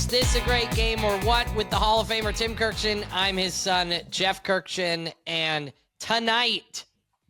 this a great game or what? With the Hall of Famer Tim Kurkjian. I'm his son, Jeff Kurkjian. And tonight,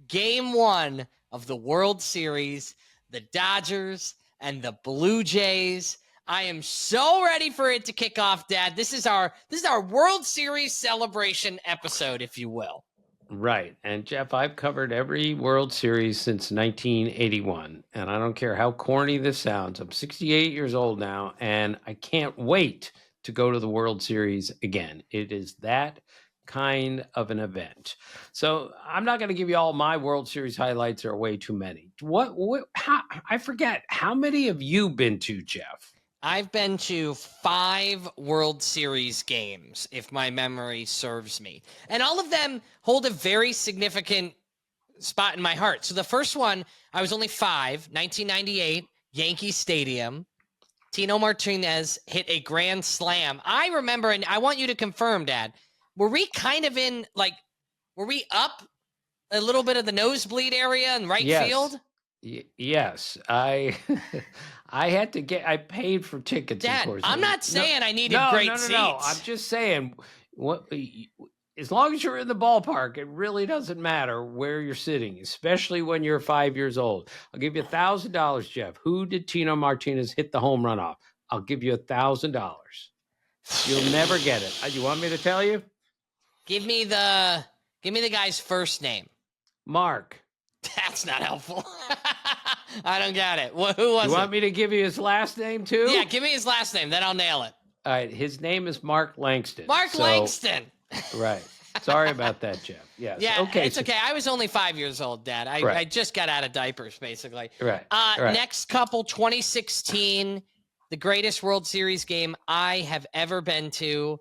game one of the World Series, the Dodgers and the Blue Jays. I am so ready for it to kick off, Dad. This is our World Series celebration episode, if you will. Right. And Jeff, I've covered every World Series since 1981. And I don't care how corny this sounds. I'm 68 years old now, and I can't wait to go to the World Series again. It is that kind of an event. So I'm not going to give you all my World Series highlights. There are way too many. I forget. How many have you been to, Jeff? I've been to 5 World Series games, if my memory serves me. And all of them hold a very significant spot in my heart. So the first one, I was only 5, 1998, Yankee Stadium. Tino Martinez hit a grand slam. I remember, and I want you to confirm, Dad, were we kind of in, were we up a little bit of the nosebleed area in right field? Yes, I had to I paid for tickets. Dad, of course. I'm not saying I needed great seats. No. I'm just saying, as long as you're in the ballpark, it really doesn't matter where you're sitting, especially when you're 5 years old. I'll give you $1,000, Jeff. Who did Tino Martinez hit the home run off? I'll give you $1,000. You'll never get it. You want me to tell you? Give me the guy's first name. Mark. That's not helpful. I don't got it. Who was it? You want me to give you his last name, too? Yeah, give me his last name. Then I'll nail it. All right. His name is Mark Langston. Langston. Right. Sorry about that, Jeff. Yes. Yeah, okay. It's okay. I was only 5 years old, Dad. I just got out of diapers, basically. Right. Next couple, 2016, the greatest World Series game I have ever been to.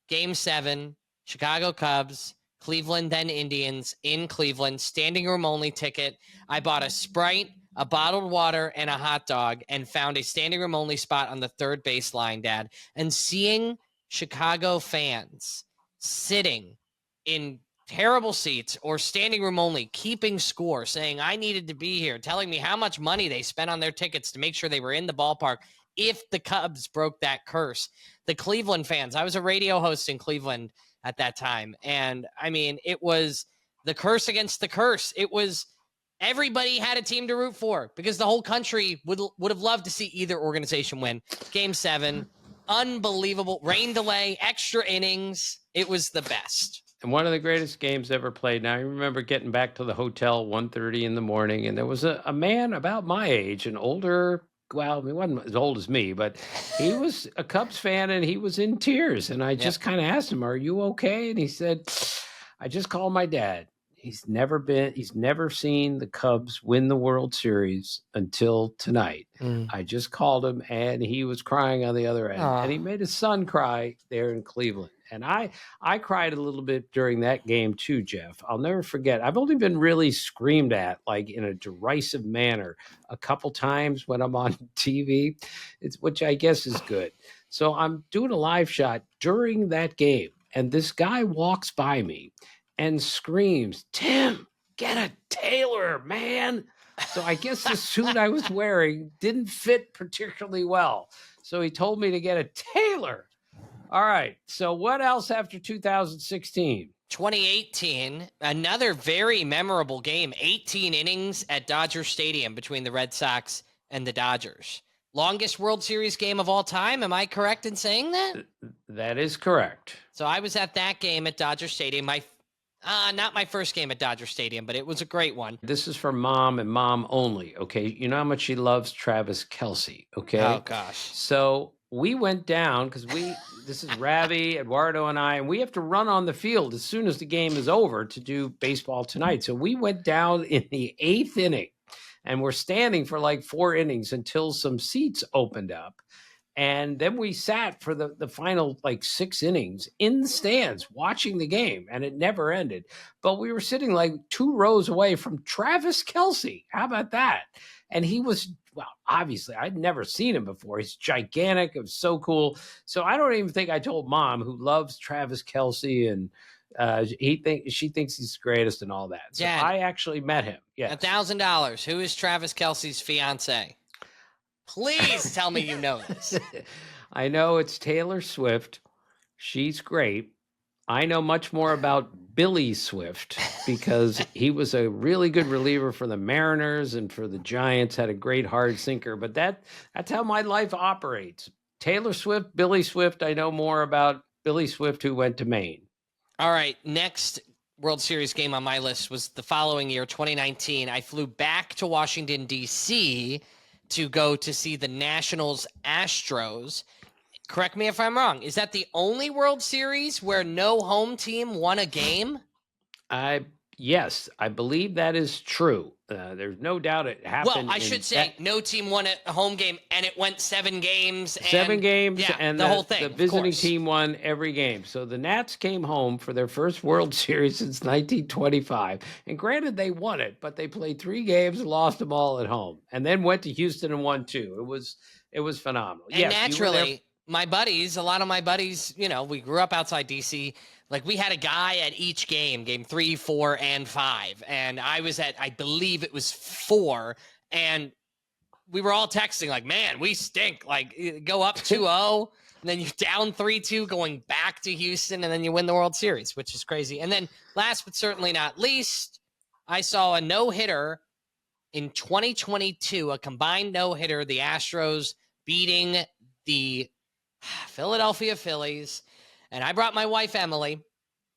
Game 7, Chicago Cubs, Cleveland then Indians in Cleveland, standing room only ticket. I bought a Sprite, a bottled water, and a hot dog, and found a standing room only spot on the third baseline, Dad. And seeing Chicago fans sitting in terrible seats or standing room only, keeping score, saying I needed to be here, telling me how much money they spent on their tickets to make sure they were in the ballpark if the Cubs broke that curse. The Cleveland fans, I was a radio host in Cleveland at that time. And I mean, it was the curse against the curse. It was everybody had a team to root for because the whole country would have loved to see either organization win. Game 7, unbelievable rain delay, extra innings. It was the best. And one of the greatest games ever played. Now, I remember getting back to the hotel 1:30 in the morning, and there was a man about my age, an older, well, he wasn't as old as me, but he was a Cubs fan, and he was in tears. And I just kind of asked him, "Are you okay?" And he said, "I just called my dad. He's never seen the Cubs win the World Series until tonight. I just called him, and he was crying on the other end. And he made his son cry there in Cleveland." And I cried a little bit during that game too, Jeff. I'll never forget. I've only been really screamed at, like in a derisive manner, a couple times when I'm on TV, which I guess is good. So I'm doing a live shot during that game, and this guy walks by me and screams, "Tim, get a tailor, man." So I guess the suit I was wearing didn't fit particularly well. So he told me to get a tailor. All right. So what else after 2016? 2018, another very memorable game, 18 innings at Dodger Stadium between the Red Sox and the Dodgers. Longest World Series game of all time. Am I correct in saying that? That is correct. So I was at that game at Dodger Stadium. Not my first game at Dodger Stadium, but it was a great one. This is for Mom and Mom only, okay? You know how much she loves Travis Kelce, okay? Oh, gosh. So we went down because this is Ravi, Eduardo, and I, and we have to run on the field as soon as the game is over to do baseball tonight. So we went down in the 8th inning, and we're standing for like 4 innings until some seats opened up. And then we sat for the final like 6 innings in the stands watching the game, and it never ended. But we were sitting like 2 rows away from Travis Kelce. How about that? And he was, well, obviously, I'd never seen him before. He's gigantic. It was so cool. So I don't even think I told Mom, who loves Travis Kelce, and she thinks he's the greatest and all that. So Dad, I actually met him. Yes. $1,000. Who is Travis Kelce's fiance? Please tell me you know this. I know it's Taylor Swift. She's great. I know much more about Billy Swift because he was a really good reliever for the Mariners and for the Giants, had a great hard sinker. But that's how my life operates. Taylor Swift, Billy Swift. I know more about Billy Swift, who went to Maine. All right, next World Series game on my list was the following year, 2019. I flew back to Washington, D.C. to go to see the Nationals Astros. Correct me if I'm wrong. Is that the only World Series where no home team won a game? Yes, I believe that is true. There's no doubt it happened. Well, I should say no team won a home game, and it went 7 games. And, 7 games, yeah, and the whole thing. The visiting team won every game. So the Nats came home for their first World Series since 1925. And granted, they won it, but they played 3 games, lost them all at home, and then went to Houston and won 2. It was phenomenal. And naturally, my buddies, a lot of my buddies, we grew up outside DC. Like, we had a guy at each game 3, 4, and 5. And I was at, I believe it was 4. And we were all texting like, man, we stink. Like, go up 2-0, and then you're down 3-2 going back to Houston, and then you win the World Series, which is crazy. And then last but certainly not least, I saw a no-hitter in 2022, a combined no-hitter, the Astros beating the Philadelphia Phillies. And I brought my wife, Emily.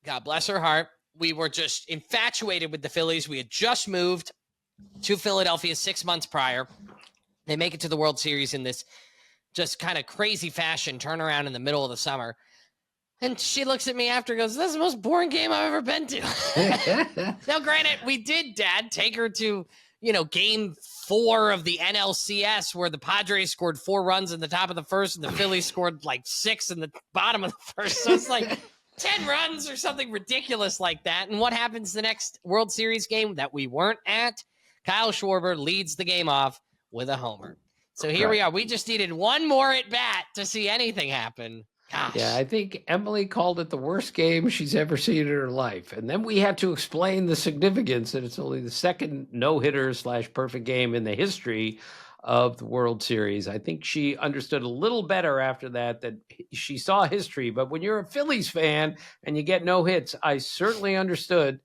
God bless her heart. We were just infatuated with the Phillies. We had just moved to Philadelphia 6 months prior. They make it to the World Series in this just kind of crazy fashion, turnaround in the middle of the summer. And she looks at me after and goes, "This is the most boring game I've ever been to." Now, granted, we did, Dad, take her to, game 4 of the NLCS, where the Padres scored 4 runs in the top of the first and the Phillies scored like 6 in the bottom of the first. So it's like 10 runs or something ridiculous like that. And what happens the next World Series game that we weren't at? Kyle Schwarber leads the game off with a homer. So here we are. We just needed one more at bat to see anything happen. Gosh. Yeah, I think Emily called it the worst game she's ever seen in her life. And then we had to explain the significance that it's only the second no-hitter / perfect game in the history of the World Series. I think she understood a little better after that she saw history. But when you're a Phillies fan and you get no hits, I certainly understood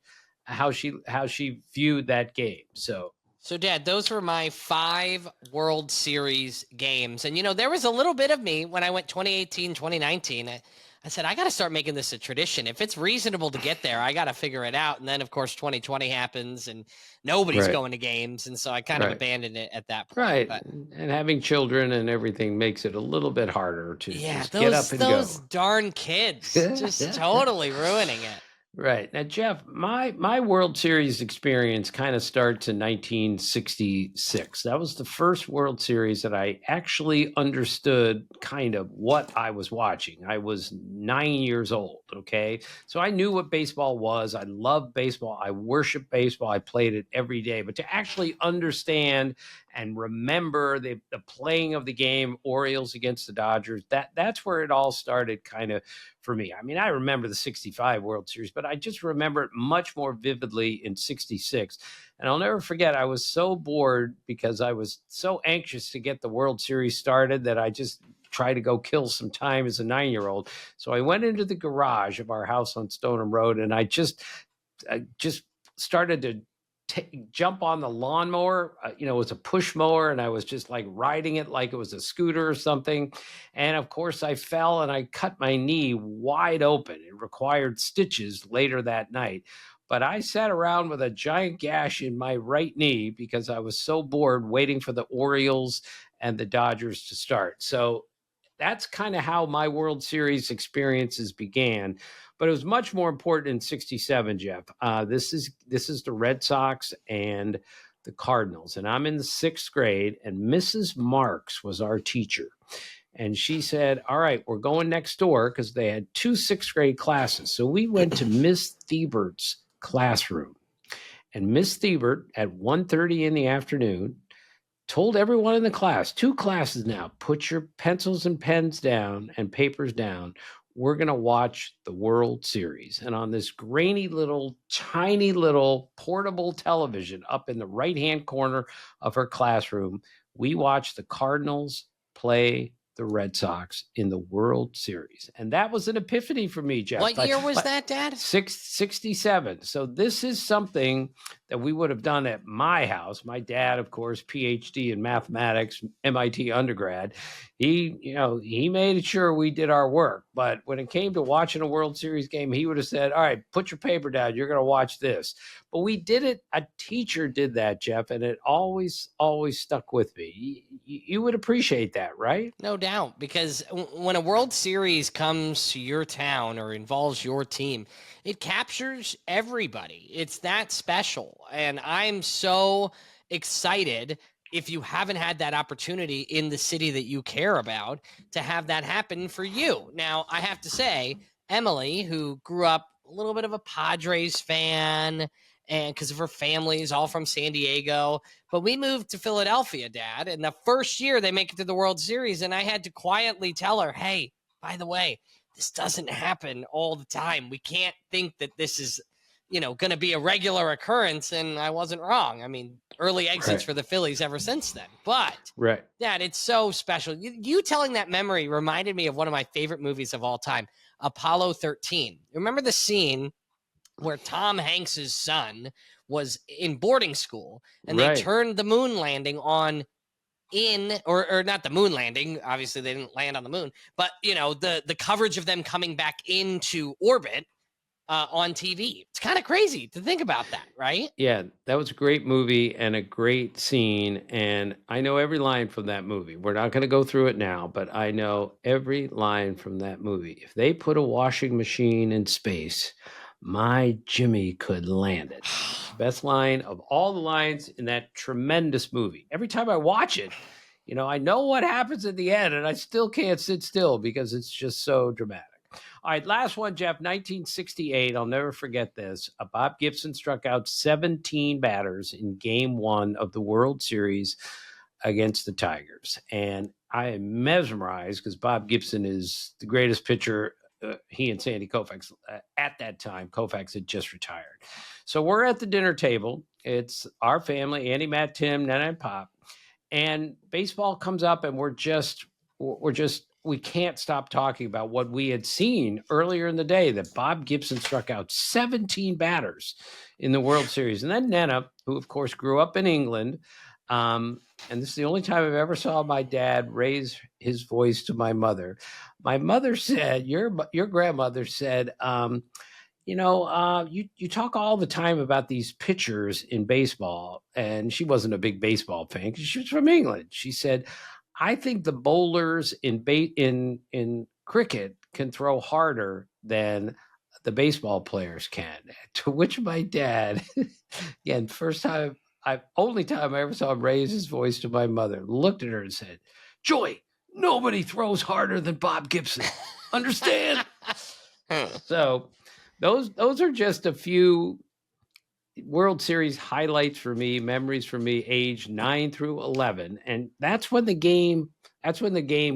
how she viewed that game. So, Dad, those were my 5 World Series games. And, there was a little bit of me when I went 2018, 2019. I said, I got to start making this a tradition. If it's reasonable to get there, I got to figure it out. And then, of course, 2020 happens and nobody's going to games. And so I kind of abandoned it at that point. Right. But, and having children and everything makes it a little bit harder to just get up and go. Those darn kids just totally ruining it. Right. Now, Jeff, my World Series experience kind of starts in 1966. That was the first World Series that I actually understood kind of what I was watching. I was 9 years old, okay? So I knew what baseball was. I loved baseball. I worshiped baseball. I played it every day. But to actually understand and remember the playing of the game, Orioles against the Dodgers, that's where it all started kind of for me. I mean, I remember the 65 World Series, but I just remember it much more vividly in 66. And I'll never forget, I was so bored because I was so anxious to get the World Series started that I just tried to go kill some time as a 9-year-old. So I went into the garage of our house on Stoneham Road, and I just started to jump on the lawnmower. It was a push mower, and I was just like riding it like it was a scooter or something. And of course I fell and I cut my knee wide open. It required stitches later that night. But I sat around with a giant gash in my right knee because I was so bored waiting for the Orioles and the Dodgers to start. So that's kind of how my World Series experiences began. But it was much more important in 67, Jeff. This is the Red Sox and the Cardinals. And I'm in the 6th grade, and Mrs. Marks was our teacher. And she said, all right, we're going next door, because they had 2 6th grade classes. So we went to Miss Thiebert's classroom. And Miss Thiebert, at 1:30 in the afternoon, told everyone in the class, 2 classes now, put your pencils and pens down and papers down. We're going to watch the World Series. And on this grainy little, tiny little portable television up in the right-hand corner of her classroom, we watched the Cardinals play the Red Sox in the World Series. And that was an epiphany for me, Jeff. What year was that, Dad? 67. So this is something that we would have done at my house. My dad, of course, PhD in mathematics, MIT undergrad. He made sure we did our work. But when it came to watching a World Series game, he would have said, all right, put your paper down. You're going to watch this. But we did it. A teacher did that, Jeff, and it always stuck with me. You would appreciate that, right? No doubt, because when a World Series comes to your town or involves your team, it captures everybody. It's that special. And I'm so excited, if you haven't had that opportunity in the city that you care about, to have that happen for you. Now, I have to say, Emily, who grew up a little bit of a Padres fan, and because of her family is all from San Diego, but we moved to Philadelphia, Dad, and the first year they make it to the World Series, and I had to quietly tell her, hey, by the way, this doesn't happen all the time. We can't think that this is, going to be a regular occurrence, and I wasn't wrong. I mean, early exits for the Phillies ever since then. But, Dad, it's so special. You telling that memory reminded me of one of my favorite movies of all time, Apollo 13. Remember the scene where Tom Hanks's son was in boarding school and they turned the moon landing on or not the moon landing. Obviously they didn't land on the moon, but the coverage of them coming back into orbit on TV. It's kind of crazy to think about that, right? Yeah, that was a great movie and a great scene. And I know every line from that movie. We're not going to go through it now, but I know every line from that movie. If they put a washing machine in space, my Jimmy could land it. Best line of all the lines in that tremendous movie. Every time I watch it, I know what happens at the end, and I still can't sit still because it's just so dramatic. All right, last one, Jeff, 1968. I'll never forget this. Bob Gibson struck out 17 batters in game 1 of the World Series against the Tigers. And I am mesmerized because Bob Gibson is the greatest pitcher. He and Sandy Koufax at that time. Koufax had just retired. So we're at the dinner table. It's our family, Andy, Matt, Tim, Nana, and Pop. And baseball comes up, and we can't stop talking about what we had seen earlier in the day, that Bob Gibson struck out 17 batters in the World Series. And then Nana, who of course grew up in England, and this is the only time I've ever saw my dad raise his voice to my mother. My mother said, your grandmother said, you talk all the time about these pitchers in baseball. And she wasn't a big baseball fan because she was from England. She said, I think the bowlers in cricket can throw harder than the baseball players can. To which my dad, again, only time I ever saw him raise his voice to my mother, looked at her and said, Joy, nobody throws harder than Bob Gibson. Understand? So those are just a few World Series highlights for me, memories for me, age 9 through 11. And that's when the game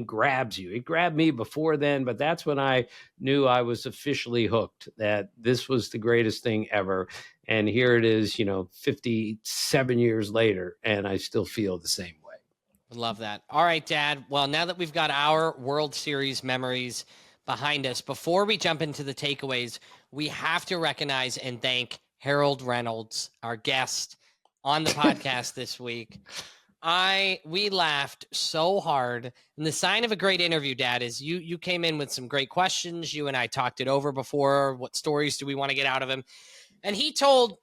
grabs you. It grabbed me before then, but that's when I knew I was officially hooked, that this was the greatest thing ever. And here it is, 57 years later, and I still feel the same way. Love that. All right, Dad. Well, now that we've got our World Series memories behind us, before we jump into the takeaways, we have to recognize and thank Harold Reynolds, our guest on the podcast this week. We laughed so hard. And the sign of a great interview, Dad, is you came in with some great questions. You and I talked it over before. What stories do we want to get out of him? And he told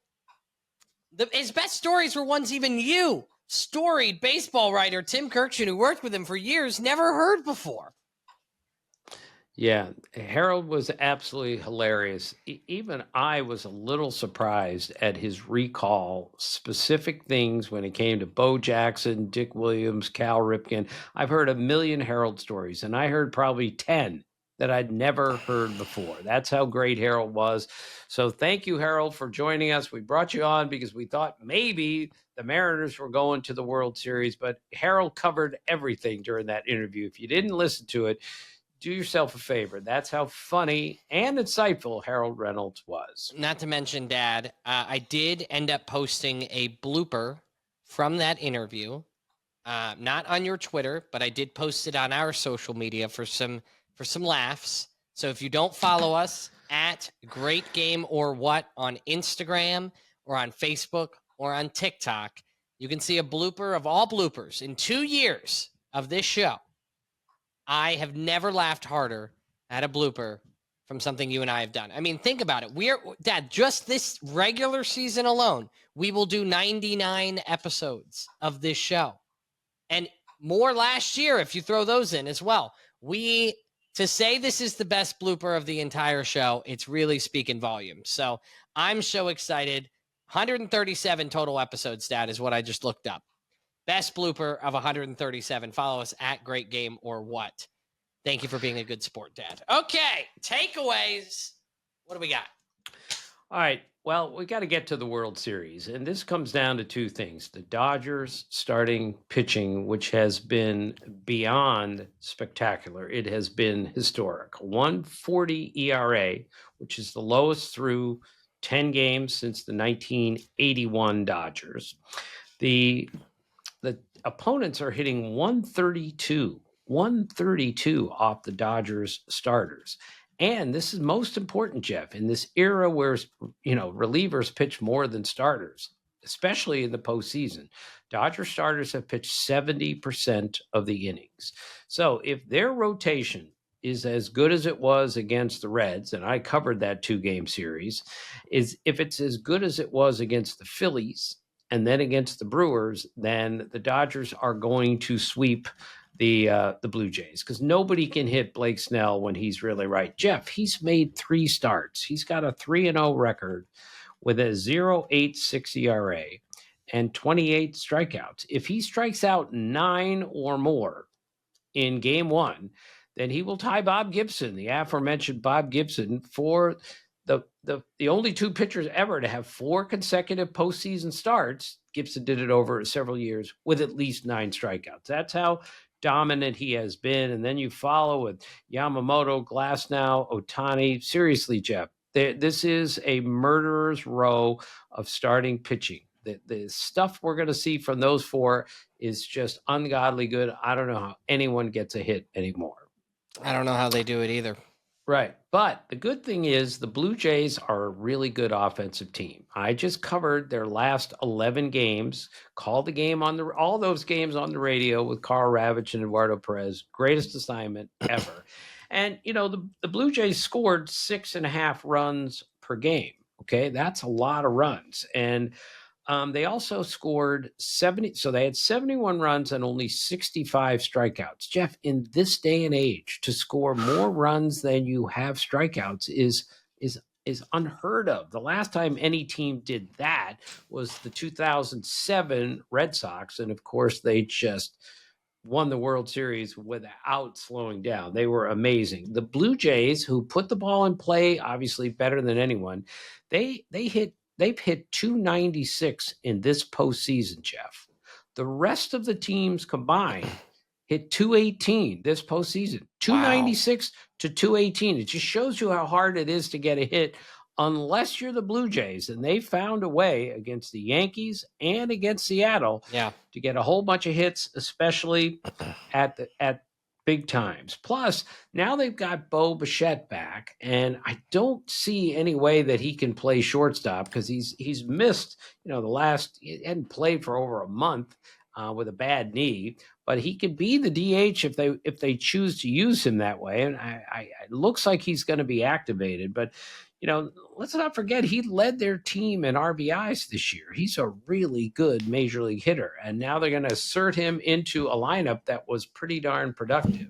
his best stories were ones even you, storied baseball writer Tim Kurkjian, who worked with him for years, never heard before. Yeah, Harold was absolutely hilarious. Even I was a little surprised at his recall specific things when it came to Bo Jackson, Dick Williams, Cal Ripken. I've heard a million Harold stories, and I heard probably 10 that I'd never heard before. That's how great Harold was. So thank you, Harold, for joining us. We brought you on because we thought maybe the Mariners were going to the World Series, but Harold covered everything during that interview. If you didn't listen to it, do yourself a favor. That's how funny and insightful Harold Reynolds was. Not to mention, Dad, I did end up posting a blooper from that interview not on your Twitter, but I did post it on our social media for some laughs. So if you don't follow us at Great Game or What on Instagram or on Facebook or on TikTok, you can see a blooper of all bloopers. In 2 years of this show, I have never laughed harder at a blooper from something you and I have done. I mean, think about it. Dad, just this regular season alone, we will do 99 episodes of this show. And more last year, if you throw those in as well. To say this is the best blooper of the entire show, it's really speaking volumes. So I'm so excited. 137 total episodes, Dad, is what I just looked up. Best blooper of 137. Follow us at Great Game or What. Thank you for being a good sport, Dad. Okay, takeaways. What do we got? All right. Well, we got to get to the World Series. And this comes down to two things. The Dodgers starting pitching, which has been beyond spectacular. It has been historic. 140 ERA, which is the lowest through 10 games since the 1981 Dodgers. The opponents are hitting 132 off the Dodgers starters. And this is most important, Jeff, in this era where, relievers pitch more than starters, especially in the postseason. Dodger starters have pitched 70% of the innings. So if their rotation is as good as it was against the Reds, and I covered that 2-game series, if it's as good as it was against the Phillies and then against the Brewers, then the Dodgers are going to sweep the Blue Jays, because nobody can hit Blake Snell when he's really right. Jeff, he's made 3 starts. He's got a 3-0 record with a 0.86 ERA and 28 strikeouts. If he strikes out 9 or more in game 1, then he will tie Bob Gibson, the aforementioned Bob Gibson, for the only 2 pitchers ever to have 4 consecutive postseason starts. Gibson did it over several years with at least 9 strikeouts. That's how dominant he has been. And then you follow with Yamamoto, Glasnow, Ohtani. Seriously, Jeff, this is a murderer's row of starting pitching. The stuff we're going to see from those 4 is just ungodly good. I don't know how anyone gets a hit anymore. I don't know how they do it either. Right. But the good thing is the Blue Jays are a really good offensive team. I just covered their last 11 games, called the game all those games on the radio with Carl Ravitch and Eduardo Perez. Greatest assignment ever. And, the Blue Jays scored 6.5 runs per game. Okay. That's a lot of runs. And they also scored 70. So they had 71 runs and only 65 strikeouts. Jeff, in this day and age, to score more runs than you have strikeouts is unheard of. The last time any team did that was the 2007 Red Sox. And of course, they just won the World Series without slowing down. They were amazing. The Blue Jays, who put the ball in play, obviously better than anyone, they've hit 296 in this postseason, Jeff. The rest of the teams combined hit 218 this postseason. 296 to 218. It just shows you how hard it is to get a hit unless you're the Blue Jays. And they found a way against the Yankees and against Seattle to get a whole bunch of hits, especially at big times. Plus, now they've got Bo Bichette back, and I don't see any way that he can play shortstop, because he's missed, he hadn't played for over a month with a bad knee, but he could be the DH if they choose to use him that way. And it looks like he's going to be activated, but let's not forget he led their team in RBIs this year. He's a really good major league hitter, and now they're going to assert him into a lineup that was pretty darn productive.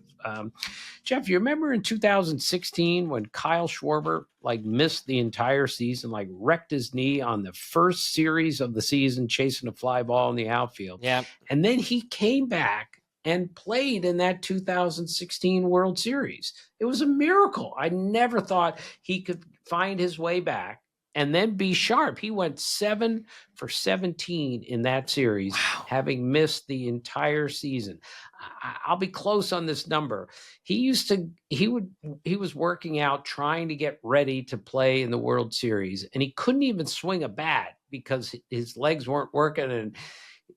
Jeff, you remember in 2016 when Kyle Schwarber missed the entire season, wrecked his knee on the first series of the season, chasing a fly ball in the outfield. Yeah, and then he came back and played in that 2016 World Series. It was a miracle. I never thought he could find his way back and then be sharp. He went 7 for 17 in that series, having missed the entire season. I'll be close on this number. He was working out, trying to get ready to play in the World Series, and he couldn't even swing a bat because his legs weren't working, and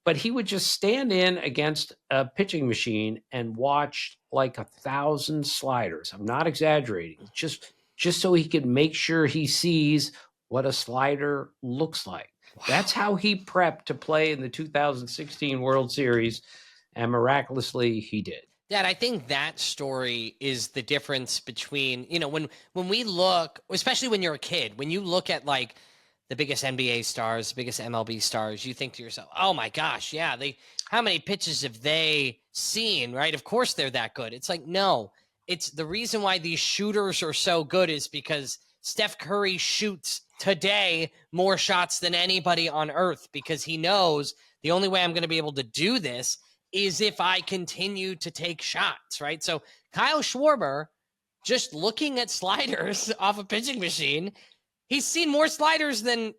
but he would just stand in against a pitching machine and watch like 1,000 sliders. I'm not exaggerating. Just so he could make sure he sees what a slider looks like. Wow. That's how he prepped to play in the 2016 World Series, and miraculously he did. Dad, I think that story is the difference between, when we look, especially when you're a kid, when you look at like the biggest NBA stars, the biggest MLB stars, you think to yourself, oh my gosh, yeah, how many pitches have they seen, right? Of course they're that good. It's like, no, it's the reason why these shooters are so good is because Steph Curry shoots today more shots than anybody on earth, because he knows the only way I'm going to be able to do this is if I continue to take shots, right? So Kyle Schwarber, just looking at sliders off a pitching machine, he's seen more sliders than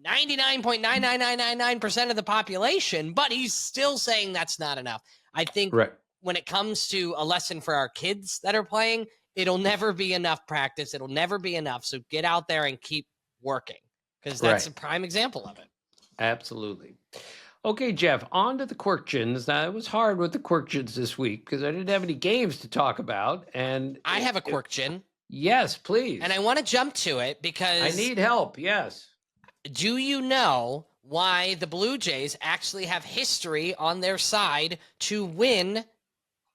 99.99999% of the population, but he's still saying that's not enough. I think when it comes to a lesson for our kids that are playing, it'll never be enough practice. It'll never be enough. So get out there and keep working, because that's a prime example of it. Absolutely. Okay, Jeff, on to the Quirkjians. Now, it was hard with the Quirkjians this week because I didn't have any games to talk about. And I have a Quirkjian. Yes, please. And I want to jump to it because I need help, yes. Do you know why the Blue Jays actually have history on their side to win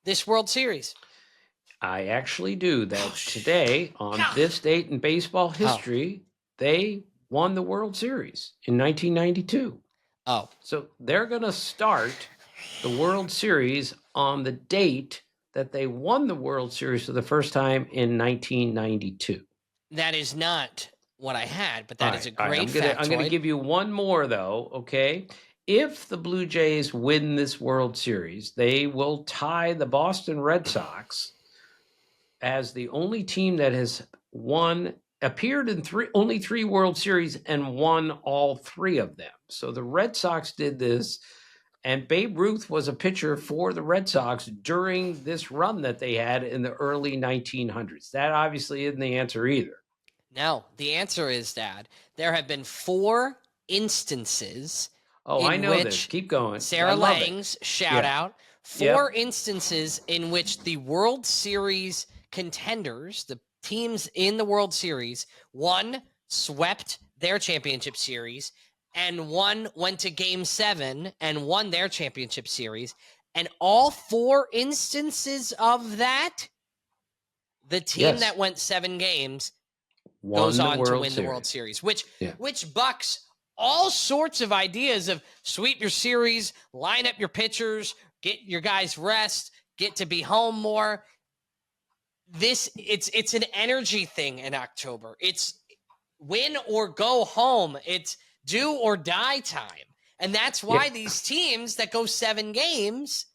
this World Series? I actually do. That today, on this date in baseball history, they won the World Series in 1992. Oh. So they're going to start the World Series on the date that they won the World Series for the first time in 1992. That is not what I had, but that is a great factoid. I'm going to give you one more, though, okay? If the Blue Jays win this World Series, they will tie the Boston Red Sox as the only team that has appeared in only three World Series and won all three of them. So the Red Sox did this, and Babe Ruth was a pitcher for the Red Sox during this run that they had in the early 1900s. That obviously isn't the answer either. No, the answer is, Dad, there have been 4 instances. I know this. Keep going. Sarah Langs, shout out. 4 instances in which the World Series contenders, the teams in the World Series, one swept their championship series, and one went to Game 7 and won their championship series. And all 4 instances of that, the team that went 7 games goes on to win the World Series, which bucks all sorts of ideas of sweep your series, line up your pitchers, get your guys rest, get to be home more. It's an energy thing in October. It's win or go home. It's do or die time. And that's why these teams that go 7 games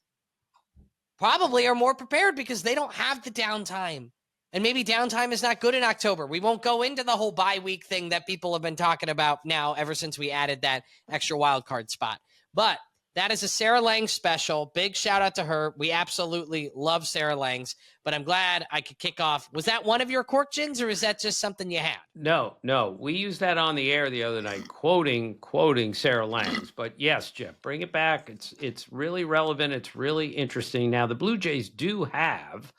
probably are more prepared, because they don't have the downtime. And maybe downtime is not good in October. We won't go into the whole bye week thing that people have been talking about now ever since we added that extra wild card spot. But that is a Sarah Langs special. Big shout out to her. We absolutely love Sarah Langs, but I'm glad I could kick off. Was that one of your Quirkjians, or is that just something you had? No. We used that on the air the other night, quoting Sarah Langs. But yes, Jeff, bring it back. It's really relevant. It's really interesting. Now, the Blue Jays do have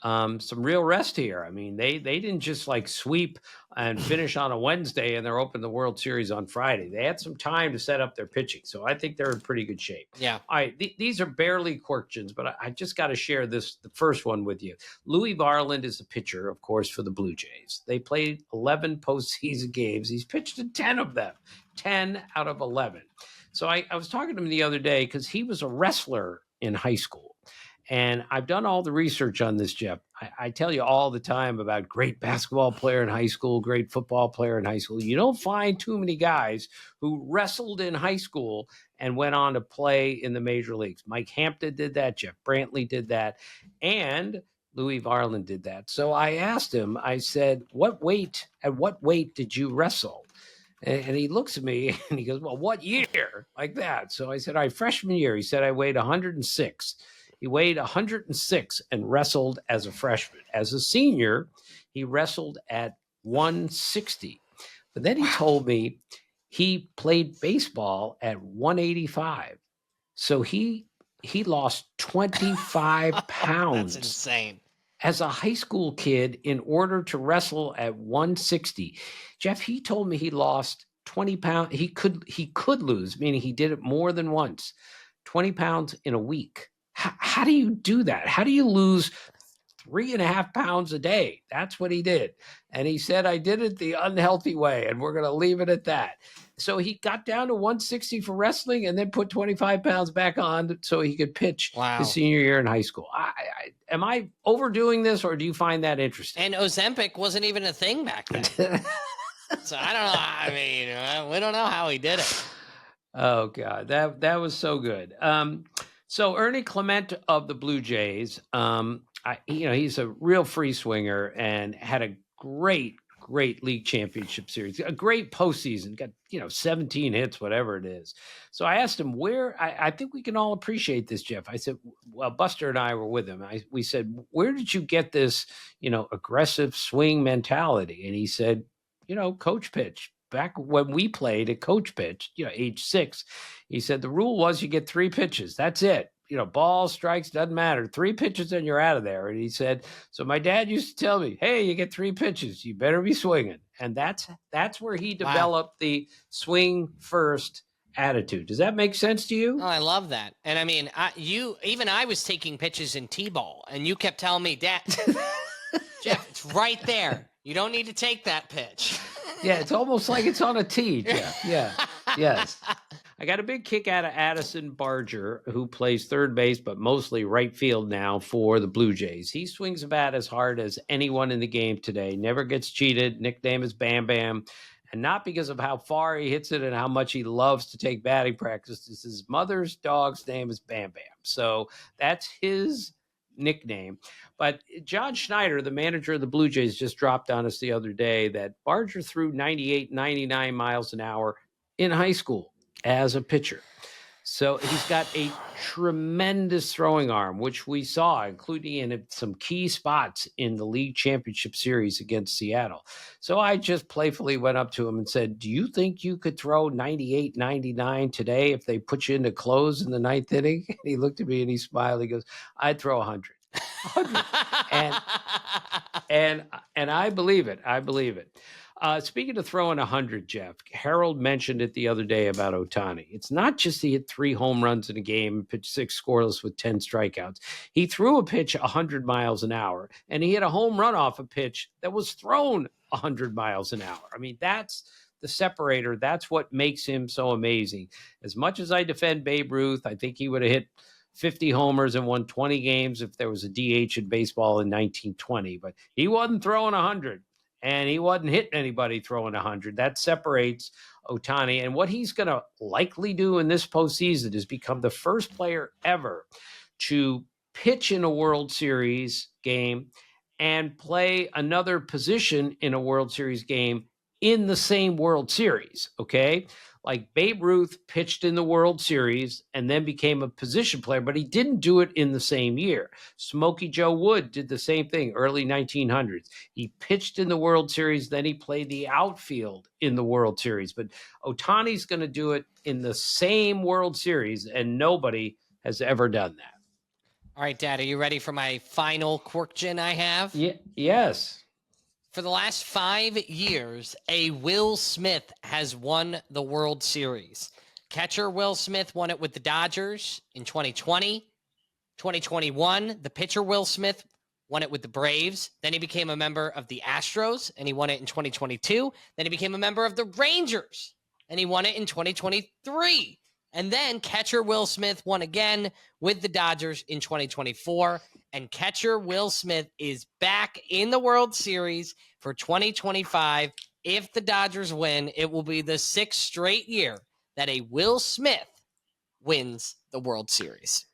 some real rest here. I mean, they didn't just like sweep and finish on a Wednesday and they're open the World Series on Friday. They had some time to set up their pitching. So I think they're in pretty good shape. Yeah. All right. These are barely Quirkjians, but I just got to share the first one with you. Louis Varland is a pitcher, of course, for the Blue Jays. They played 11 postseason games. He's pitched in 10 of them, 10 out of 11. So I was talking to him the other day because he was a wrestler in high school. And I've done all the research on this, Jeff. I tell you all the time about great basketball player in high school, great football player in high school. You don't find too many guys who wrestled in high school and went on to play in the major leagues. Mike Hampton did that. Jeff Brantley did that. And Louis Varland did that. So I asked him, I said, at what weight did you wrestle? And he looks at me and he goes, well, what year? Like that. So I said, all right, freshman year. He said, I weighed 106. He weighed 106 and wrestled as a freshman. As a senior, he wrestled at 160. But then he told me he played baseball at 185. So he lost 25 pounds. That's insane. As a high school kid in order to wrestle at 160. Jeff, he told me he lost 20 pounds. He could lose, meaning he did it more than once, 20 pounds in a week. How do you do that? How do you lose 3.5 pounds a day? That's what he did. And he said, I did it the unhealthy way, and we're going to leave it at that. So he got down to 160 for wrestling and then put 25 pounds back on so he could pitch his senior year in high school. Am I overdoing this, or do you find that interesting? And Ozempic wasn't even a thing back then. So I don't know. I mean, we don't know how he did it. Oh, God, that was so good. So Ernie Clement of the Blue Jays, he's a real free swinger and had a great league championship series, a great postseason, got, 17 hits, whatever it is. So I asked him I think we can all appreciate this, Jeff. I said, well, Buster and I were with him. We said, where did you get this, aggressive swing mentality? And he said, coach pitch. Back when we played at coach pitch, age 6, he said the rule was you get 3 pitches. That's it. Balls, strikes, doesn't matter. 3 pitches and you're out of there. And he said, so my dad used to tell me, hey, you get 3 pitches. You better be swinging. And that's where he developed the swing first attitude. Does that make sense to you? Oh, I love that. And I mean, I was taking pitches in T-ball and you kept telling me, Dad, Jeff, it's right there. You don't need to take that pitch. Yeah, it's almost like it's on a tee, Jeff. Yeah, yes. I got a big kick out of Addison Barger, who plays third base, but mostly right field now for the Blue Jays. He swings a bat as hard as anyone in the game today, never gets cheated, nickname is Bam Bam, and not because of how far he hits it and how much he loves to take batting practice. His mother's dog's name is Bam Bam. So that's his nickname. But John Schneider, the manager of the Blue Jays, just dropped on us the other day that Barger threw 98, 99 miles an hour in high school as a pitcher. So he's got a tremendous throwing arm, which we saw, including in some key spots in the league championship series against Seattle. So I just playfully went up to him and said, do you think you could throw 98, 99 today if they put you into close in the 9th inning? And he looked at me and he smiled. He goes, I'd throw 100. And I believe it. I believe it. Speaking of throwing 100, Jeff, Harold mentioned it the other day about Ohtani. It's not just he hit 3 home runs in a game and pitched 6 scoreless with 10 strikeouts. He threw a pitch 100 miles an hour, and he hit a home run off a pitch that was thrown 100 miles an hour. I mean, that's the separator. That's what makes him so amazing. As much as I defend Babe Ruth, I think he would have hit 50 homers and won 20 games if there was a DH in baseball in 1920. But he wasn't throwing 100. And he wasn't hitting anybody throwing 100. That separates Ohtani. And what he's going to likely do in this postseason is become the first player ever to pitch in a World Series game and play another position in a World Series game in the same World Series, okay? Like Babe Ruth pitched in the World Series and then became a position player, but he didn't do it in the same year. Smokey Joe Wood did the same thing, early 1900s. He pitched in the World Series, then he played the outfield in the World Series. But Ohtani's going to do it in the same World Series, and nobody has ever done that. All right, Dad, are you ready for my final Quirkjian I have? Yes. For the last 5 years, a Will Smith has won the World Series. Catcher Will Smith won it with the Dodgers in 2020. 2021, the pitcher Will Smith won it with the Braves. Then he became a member of the Astros, and he won it in 2022. Then he became a member of the Rangers, and he won it in 2023. And then catcher Will Smith won again with the Dodgers in 2024. And catcher Will Smith is back in the World Series for 2025. If the Dodgers win, it will be the 6th straight year that a Will Smith wins the World Series.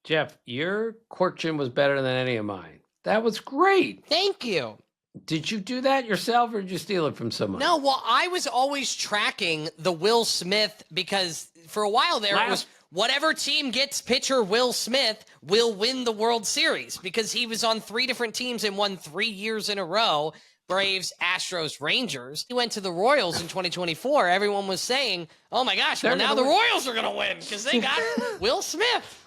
Jeff, your Quirkjian was better than any of mine. That was great. Thank you. Did you do that yourself or did you steal it from someone? No, well, I was always tracking the Will Smith because for a while there it was whatever team gets pitcher Will Smith will win the World Series because he was on 3 different teams and won 3 years in a row. Braves, Astros, Rangers. He went to the Royals in 2024. Everyone was saying, oh my gosh, well now the Royals are going to win because they got Will Smith.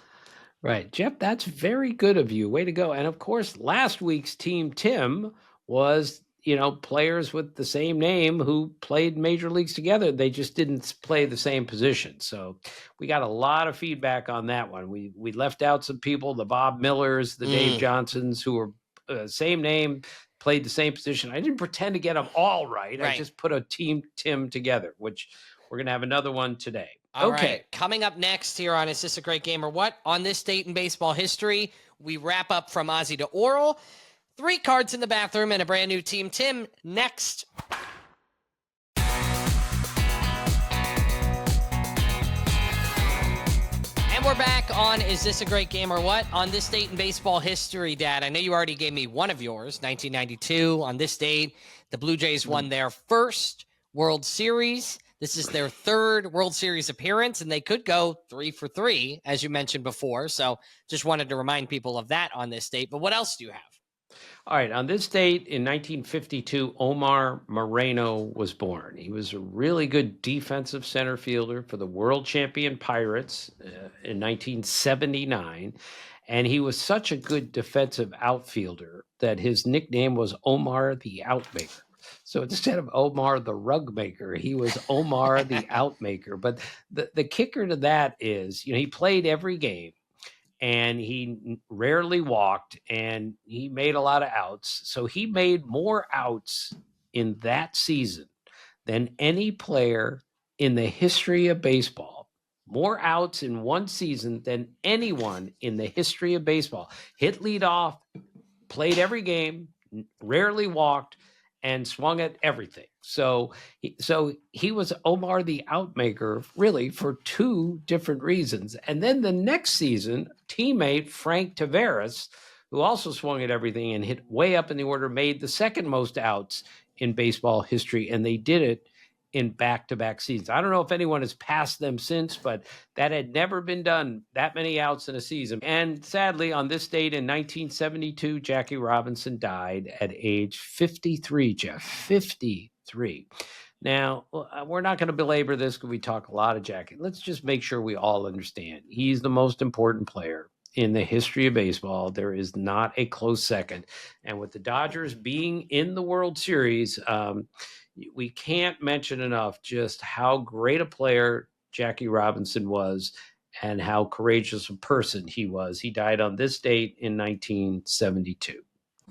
Right. Jeff, that's very good of you. Way to go. And of course, last week's Team Tim was, players with the same name who played major leagues together. They just didn't play the same position. So we got a lot of feedback on that one. We left out some people, the Bob Millers, the Dave Johnsons, who were same name, played the same position. I didn't pretend to get them all right. I just put a Team Tim together, which we're going to have another one today. All right. Coming up next here on Is This a Great Game or What? On this date in baseball history, we wrap up From Ozzie to Orel. 3 cards in the bathroom and a brand new Team Tim next. And we're back on Is This a Great Game or What? On this date in baseball history, Dad. I know you already gave me one of yours, 1992. On this date, the Blue Jays won their first World Series. This is their 3rd World Series appearance, and they could go 3 for 3, as you mentioned before. So just wanted to remind people of that on this date. But what else do you have? All right. On this date in 1952, Omar Moreno was born. He was a really good defensive center fielder for the world champion Pirates in 1979. And he was such a good defensive outfielder that his nickname was Omar the Outmaker. So instead of Omar the Rug Maker, he was Omar the Outmaker. But the kicker to that is, he played every game. And he rarely walked, and he made a lot of outs. So he made more outs in that season than any player in the history of baseball. More outs in one season than anyone in the history of baseball. Hit leadoff, played every game, rarely walked, and swung at everything. So he was Omar the Outmaker, really, for 2 different reasons. And then the next season, teammate Frank Taveras, who also swung at everything and hit way up in the order, made the second most outs in baseball history, and they did it in back-to-back seasons. I don't know if anyone has passed them since, but that had never been done, that many outs in a season. And sadly, on this date in 1972, Jackie Robinson died at age 53, Jeff, 53. Now, we're not going to belabor this because we talk a lot of Jackie. Let's just make sure we all understand. He's the most important player in the history of baseball. There is not a close second. And with the Dodgers being in the World Series, we can't mention enough just how great a player Jackie Robinson was and how courageous a person he was. He died on this date in 1972.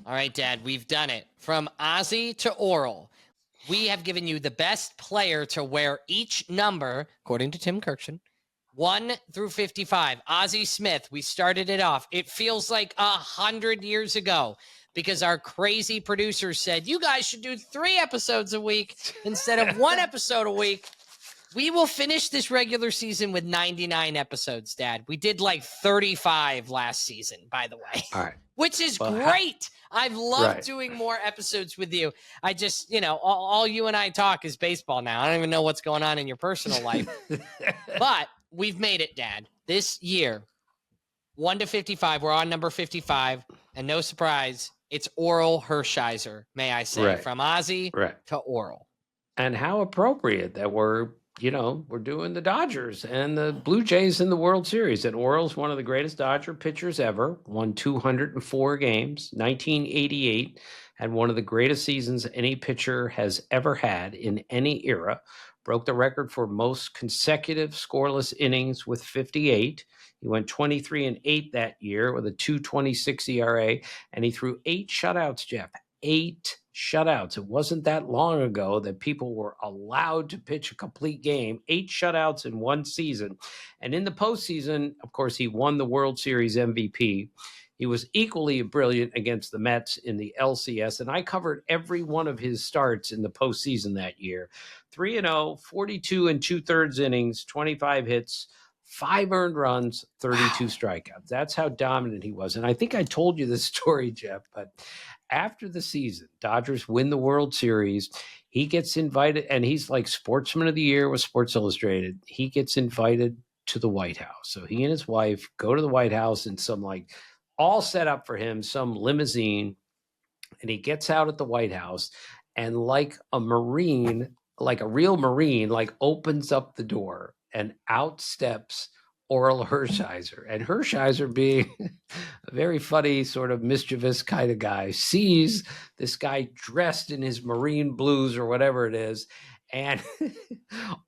All right, Dad, we've done it. From Ozzie to Orel, we have given you the best player to wear each number, according to Tim Kurkjian, 1 through 55. Ozzie Smith, we started it off. It feels like 100 years ago, because our crazy producer said, you guys should do 3 episodes a week instead of 1 episode a week. We will finish this regular season with 99 episodes, Dad. We did like 35 last season, by the way. All right. Which is great. I've loved doing more episodes with you. I just, all you and I talk is baseball now. I don't even know what's going on in your personal life. But we've made it, Dad. This year, 1 to 55. We're on number 55. And no surprise, it's Orel Hershiser, may I say, from Ozzie to Orel. And how appropriate that we're doing the Dodgers and the Blue Jays in the World Series. And Orel's one of the greatest Dodger pitchers ever, won 204 games, 1988, had one of the greatest seasons any pitcher has ever had in any era, broke the record for most consecutive scoreless innings with 58. He went 23-8 that year with a 2.26 ERA, and he threw 8 shutouts, Jeff. 8 shutouts. It wasn't that long ago that people were allowed to pitch a complete game. 8 shutouts in one season. And in the postseason, of course, he won the World Series MVP. He was equally brilliant against the Mets in the LCS, and I covered every one of his starts in the postseason that year. 3-0, 42 2/3 innings, 25 hits, 5 earned runs, 32 strikeouts. That's how dominant he was. And I think I told you this story, Jeff, but after the season, Dodgers win the World Series. He gets invited, and he's like Sportsman of the Year with Sports Illustrated. He gets invited to the White House. So he and his wife go to the White House in some all set up for him, some limousine. And he gets out at the White House, and like a Marine, like a real Marine, like opens up the door, and out steps Orel Hershiser. And Hershiser, being a very funny, sort of mischievous kind of guy, sees this guy dressed in his Marine blues or whatever it is. And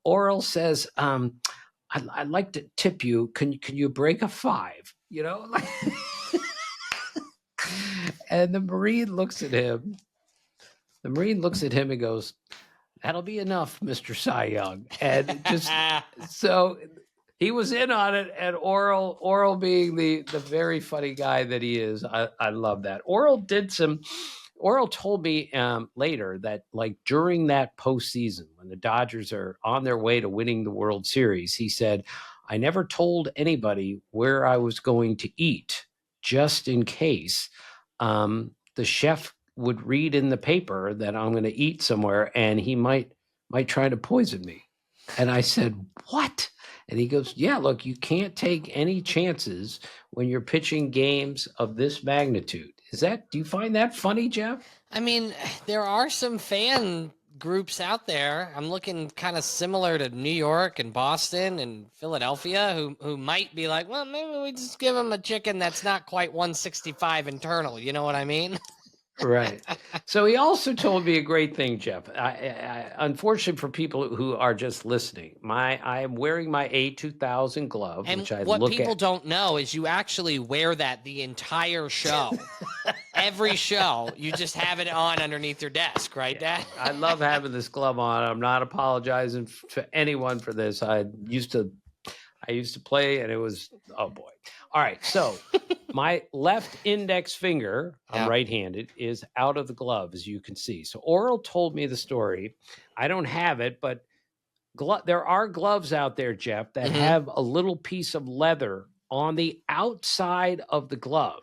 Orel says, I'd like to tip you. Can you break a 5? You know? And the Marine looks at him. The Marine looks at him and goes, "That'll be enough, Mr. Cy Young." And just so he was in on it. And Orel being the very funny guy that he is, I love that. Orel told me later that, like, during that postseason, when the Dodgers are on their way to winning the World Series, he said, "I never told anybody where I was going to eat, just in case the chef would read in the paper that I'm going to eat somewhere, and he might try to poison me." And I said, "What?" And he goes, "Yeah, look, you can't take any chances when you're pitching games of this magnitude." Do you find that funny, Jeff? I mean, there are some fan groups out there. I'm looking kind of similar to New York and Boston and Philadelphia who might be like, well, maybe we just give them a chicken that's not quite 165 internal. You know what I mean? Right. So he also told me a great thing, Jeff. Unfortunately for people who are just listening, I am wearing my A2000 glove, And which I what look people at. don't know is you actually wear that the entire show. Every show, you just have it on underneath your desk, right, Dad? I love having this glove on. I'm not apologizing to anyone for this. I used to play, and it was, oh boy. All right. So my left index finger, I'm right-handed, is out of the glove, as you can see. So Orel told me the story. I don't have it, but there are gloves out there, Jeff, that have a little piece of leather on the outside of the glove.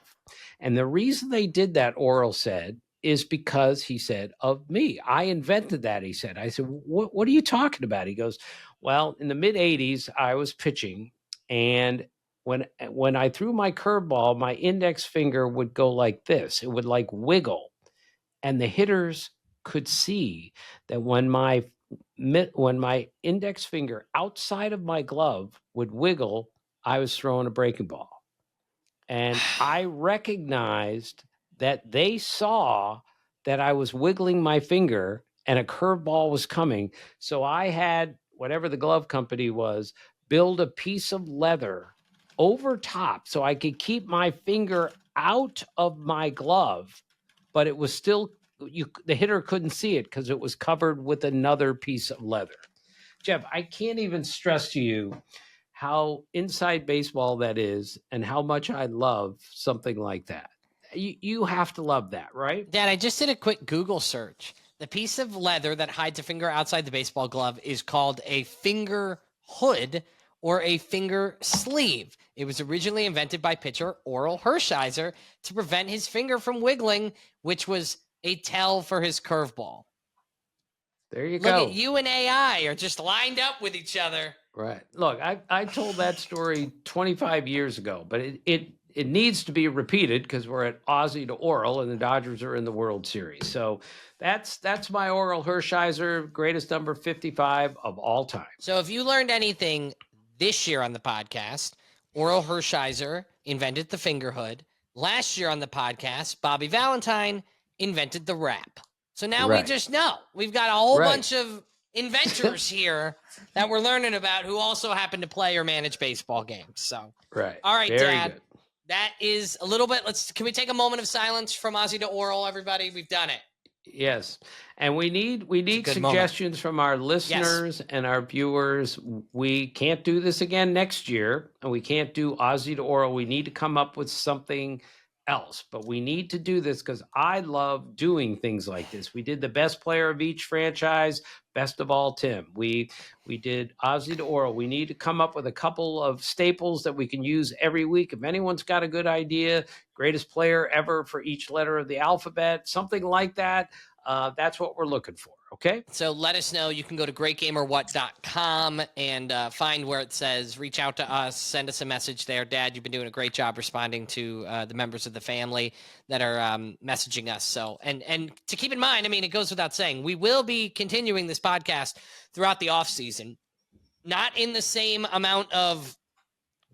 And the reason they did that, Orel said, is because, he said, of me. I invented that, he said. I said, what are you talking about? He goes, well, in the mid-'80s, I was pitching, and when I threw my curveball, my index finger would go like this. It would like wiggle, and the hitters could see that when my index finger outside of my glove would wiggle, I was throwing a breaking ball. And I recognized that they saw that I was wiggling my finger and a curveball was coming. So I had, whatever the glove company was, build a piece of leather over top so I could keep my finger out of my glove, but it was still, the hitter couldn't see it because it was covered with another piece of leather. Jeff, I can't even stress to you how inside baseball that is and how much I love something like that. You have to love that, right? Dad, I just did a quick Google search. The piece of leather that hides a finger outside the baseball glove is called a finger hood or a finger sleeve. It was originally invented by pitcher Orel Hershiser to prevent his finger from wiggling, which was a tell for his curveball. There you go. Look at you and AI are just lined up with each other. Right. Look, I told that story 25 years ago, but it needs to be repeated because we're at Ozzie to Orel, and the Dodgers are in the World Series. So that's my Orel Hershiser, greatest number 55 of all time. So if you learned anything this year on the podcast, Orel Hershiser invented the finger hood. Last year on the podcast, Bobby Valentine invented the wrap. So now we just know. We've got a whole bunch of inventors here that we're learning about who also happen to play or manage baseball games. So, all right, very Dad. Good. That is a little bit. Can we take a moment of silence from Ozzie to Orel, everybody? We've done it. Yes. And we need suggestions from our listeners and our viewers. We can't do this again next year, and we can't do Ozzie to Orel. We need to come up with something else, but we need to do this because I love doing things like this. We did the best player of each franchise, best of all Tim. We did Ozzie to Orel. We need to come up with a couple of staples that we can use every week. If anyone's got a good idea, greatest player ever for each letter of the alphabet, something like that, that's what we're looking for. Okay. So let us know. You can go to greatgamerwhat.com and find where it says reach out to us, send us a message there. Dad, you've been doing a great job responding to the members of the family that are messaging us. So, and to keep in mind, I mean, it goes without saying, we will be continuing this podcast throughout the off season, not in the same amount of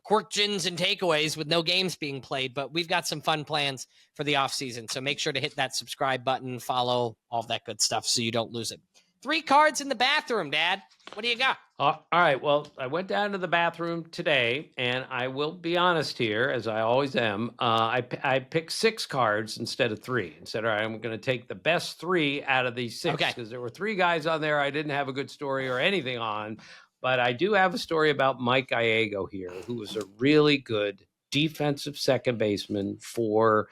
Quirkjians and takeaways with no games being played, but we've got some fun plans for the off season. So make sure to hit that subscribe button, follow, all that good stuff so you don't lose it. 3 cards in the bathroom, Dad. What do you got? All right. Well, I went down to the bathroom today, and I will be honest here, as I always am. I picked 6 cards instead of 3. Instead, I'm going to take the best 3 out of these 6 because there were 3 guys on there I didn't have a good story or anything on. But I do have a story about Mike Gallego here, who was a really good defensive second baseman for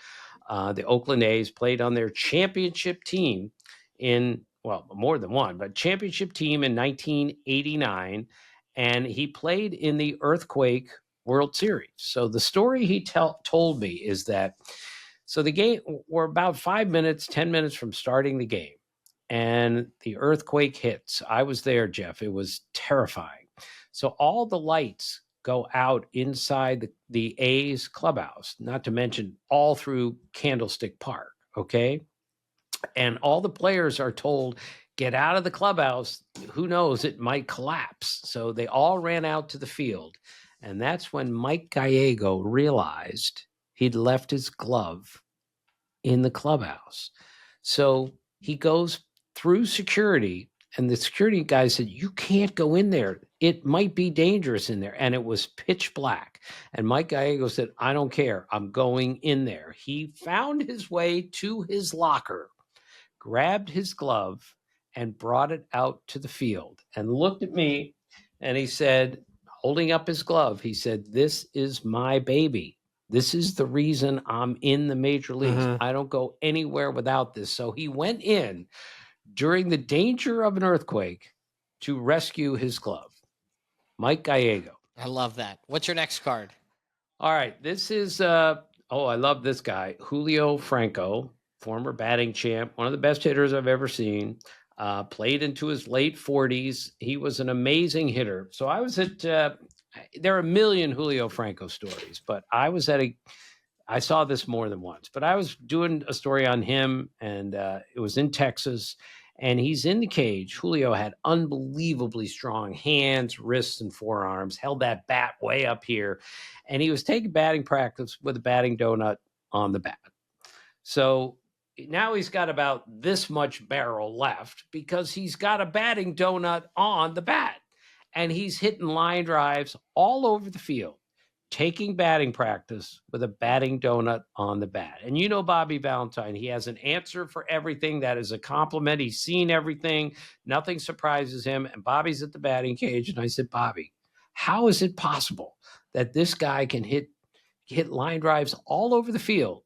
the Oakland A's, played on their championship team in, well, more than one, but championship team in 1989. And he played in the Earthquake World Series. So the story he told me is that, so the game, we're about 5 minutes, 10 minutes from starting the game, and the earthquake hits. I was there, Jeff. It was terrifying. So all the lights go out inside the A's clubhouse, not to mention all through Candlestick Park, okay? And all the players are told, get out of the clubhouse. Who knows, it might collapse. So they all ran out to the field. And that's when Mike Gallego realized he'd left his glove in the clubhouse. So he goes through security, and the security guy said, you can't go in there. It might be dangerous in there. And it was pitch black. And Mike Gallego said, I don't care. I'm going in there. He found his way to his locker, grabbed his glove, and brought it out to the field and looked at me, and he said, holding up his glove, he said, this is my baby. This is the reason I'm in the major leagues. I don't go anywhere without this. So he went in during the danger of an earthquake to rescue his glove. Mike Gallego. I love that. What's your next card? All right. This is, I love this guy, Julio Franco, former batting champ, one of the best hitters I've ever seen. Played into his late 40s. He was an amazing hitter. So I was at, there are a million Julio Franco stories, but I saw this more than once, but I was doing a story on him, and it was in Texas, and he's in the cage. Julio had unbelievably strong hands, wrists, and forearms, held that bat way up here, and he was taking batting practice with a batting donut on the bat. So now he's got about this much barrel left because he's got a batting donut on the bat, and he's hitting line drives all over the field, taking batting practice with a batting donut on the bat. And you know Bobby Valentine, he has an answer for everything. That is a compliment. He's seen everything. Nothing surprises him. And Bobby's at the batting cage, and I said, Bobby, how is it possible that this guy can hit line drives all over the field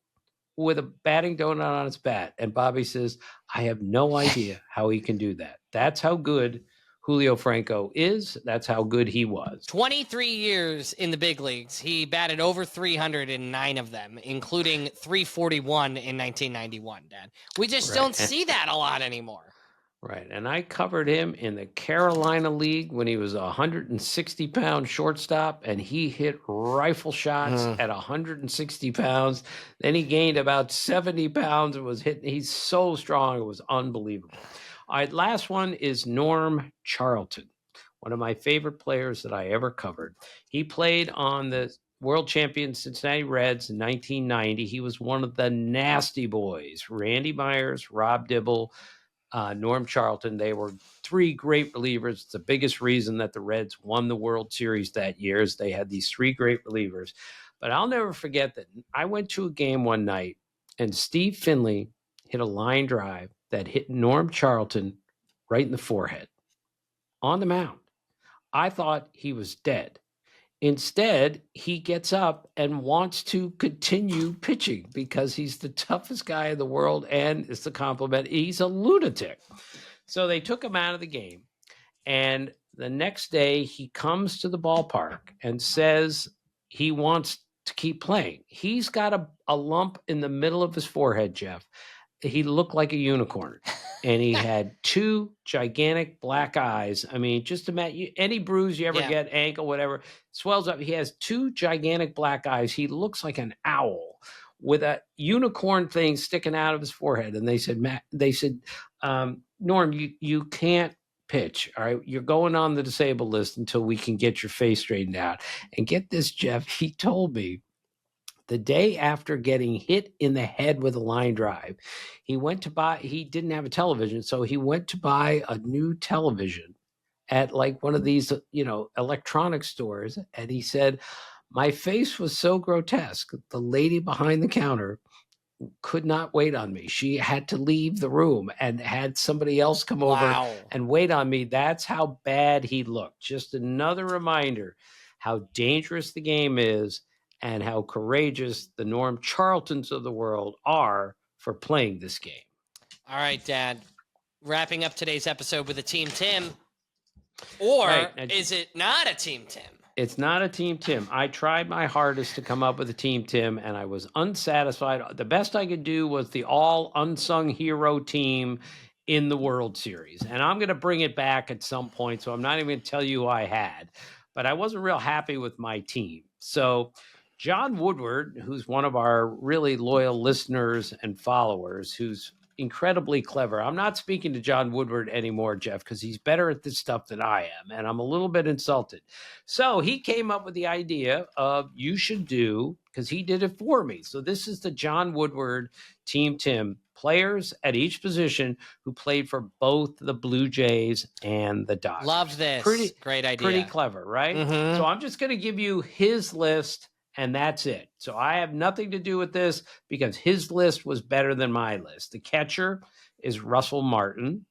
with a batting donut on his bat? And Bobby says, I have no idea how he can do that. That's how good Julio Franco is. That's how good he was. 23 years in the big leagues. He batted over 300 in 9 of them, including 341 in 1991, Dad. We just don't see that a lot anymore. Right. And I covered him in the Carolina League when he was a 160-pound shortstop, and he hit rifle shots at 160 pounds. Then he gained about 70 pounds and was hitting. He's so strong. It was unbelievable. All right, last one is Norm Charlton, one of my favorite players that I ever covered. He played on the world champion Cincinnati Reds in 1990. He was one of the nasty boys. Randy Myers, Rob Dibble, Norm Charlton. They were 3 great relievers. It's the biggest reason that the Reds won the World Series that year is they had these 3 great relievers. But I'll never forget that I went to a game one night, and Steve Finley hit a line drive that hit Norm Charlton right in the forehead on the mound. I thought he was dead. Instead, he gets up and wants to continue pitching because he's the toughest guy in the world, and it's the compliment. He's a lunatic. So they took him out of the game, and the next day he comes to the ballpark and says he wants to keep playing. He's got a lump in the middle of his forehead, Jeff. He looked like a unicorn. and he had two gigantic black eyes. I mean, just imagine any bruise you ever get, ankle, whatever, swells up. He has two gigantic black eyes. He looks like an owl with a unicorn thing sticking out of his forehead. And they said, Norm, you can't pitch. All right. You're going on the disabled list until we can get your face straightened out. And get this, Jeff, he told me the day after getting hit in the head with a line drive, he didn't have a television. So he went to buy a new television at like one of these, electronic stores. And he said, my face was so grotesque. The lady behind the counter could not wait on me. She had to leave the room and had somebody else come over and wait on me. That's how bad he looked. Just another reminder how dangerous the game is and how courageous the Norm Charltons of the world are for playing this game. All right, Dad. Wrapping up today's episode with a Team Tim. Or is it not a Team Tim? It's not a Team Tim. I tried my hardest to come up with a Team Tim, and I was unsatisfied. The best I could do was the all unsung hero team in the World Series. And I'm going to bring it back at some point, so I'm not even going to tell you who I had. But I wasn't real happy with my team. So John Woodward, who's one of our really loyal listeners and followers, who's incredibly clever. I'm not speaking to John Woodward anymore, Jeff, because he's better at this stuff than I am, and I'm a little bit insulted. So he came up with the idea of you should do, because he did it for me. So this is the John Woodward Team Tim, players at each position who played for both the Blue Jays and the Dodgers. Love this. Great idea. Pretty clever, right? Mm-hmm. So I'm just going to give you his list, and that's it. So I have nothing to do with this because his list was better than my list. The catcher is Russell Martin.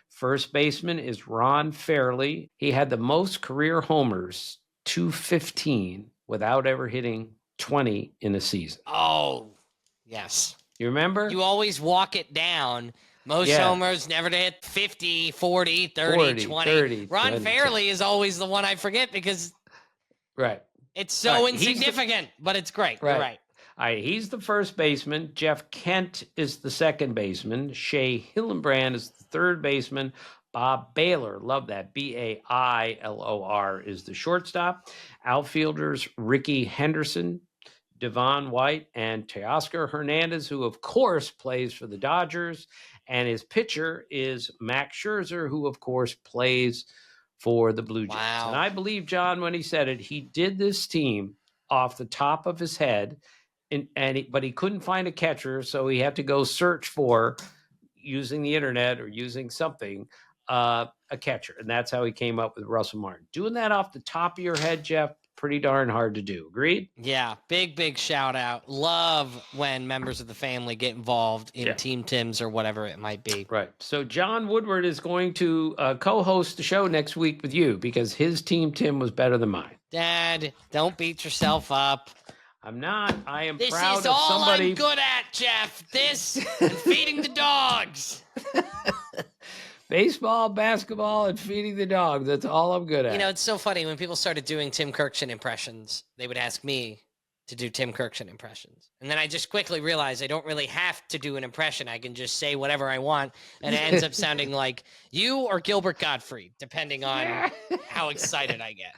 First baseman is Ron Fairley. He had the most career homers, 215, without ever hitting 20 in a season. Oh, yes. You remember? You always walk it down. Most homers never to hit 50, 40, 30, 20. 30, Ron 20. Fairley is always the one I forget because it's so insignificant, but it's great. Right. You're right. All right, he's the first baseman. Jeff Kent is the second baseman. Shea Hillenbrand is the third baseman. Bob Baylor, love that, Bailor is the shortstop. Outfielders Ricky Henderson, Devon White, and Teoscar Hernandez, who of course plays for the Dodgers. And his pitcher is Max Scherzer, who of course plays for the Blue Jays. Wow. And I believe John, when he said it, he did this team off the top of his head, but he couldn't find a catcher, so he had to go search for, using the internet or using something, a catcher. And that's how he came up with Russell Martin. Doing that off the top of your head, Jeff, pretty darn hard to do. Agreed? Yeah. Big shout out. Love when members of the family get involved in Team Tims or whatever it might be. Right. So John Woodward is going to co-host the show next week with you because his Team Tim was better than mine. Dad, don't beat yourself up. I'm not. I am this proud is of all somebody. I'm good at, Jeff. This and feeding the dogs. Baseball, basketball, and feeding the dogs. That's all I'm good at. You know, it's so funny. When people started doing Tim Kurkjian impressions, they would ask me to do Tim Kurkjian impressions. And then I just quickly realized I don't really have to do an impression. I can just say whatever I want, and it ends up sounding like you or Gilbert Gottfried, depending on how excited I get.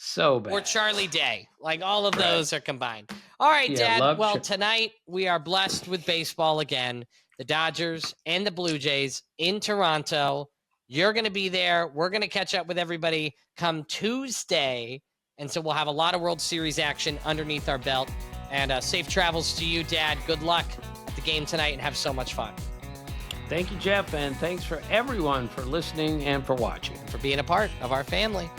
So bad. Or Charlie Day. Like, all of those are combined. All right, Dad. Well, tonight we are blessed with baseball again. The Dodgers and the Blue Jays in Toronto. You're going to be there. We're going to catch up with everybody come Tuesday. And so we'll have a lot of World Series action underneath our belt. And safe travels to you, Dad. Good luck at the game tonight and have so much fun. Thank you, Jeff. And thanks for everyone for listening and for watching. And for being a part of our family.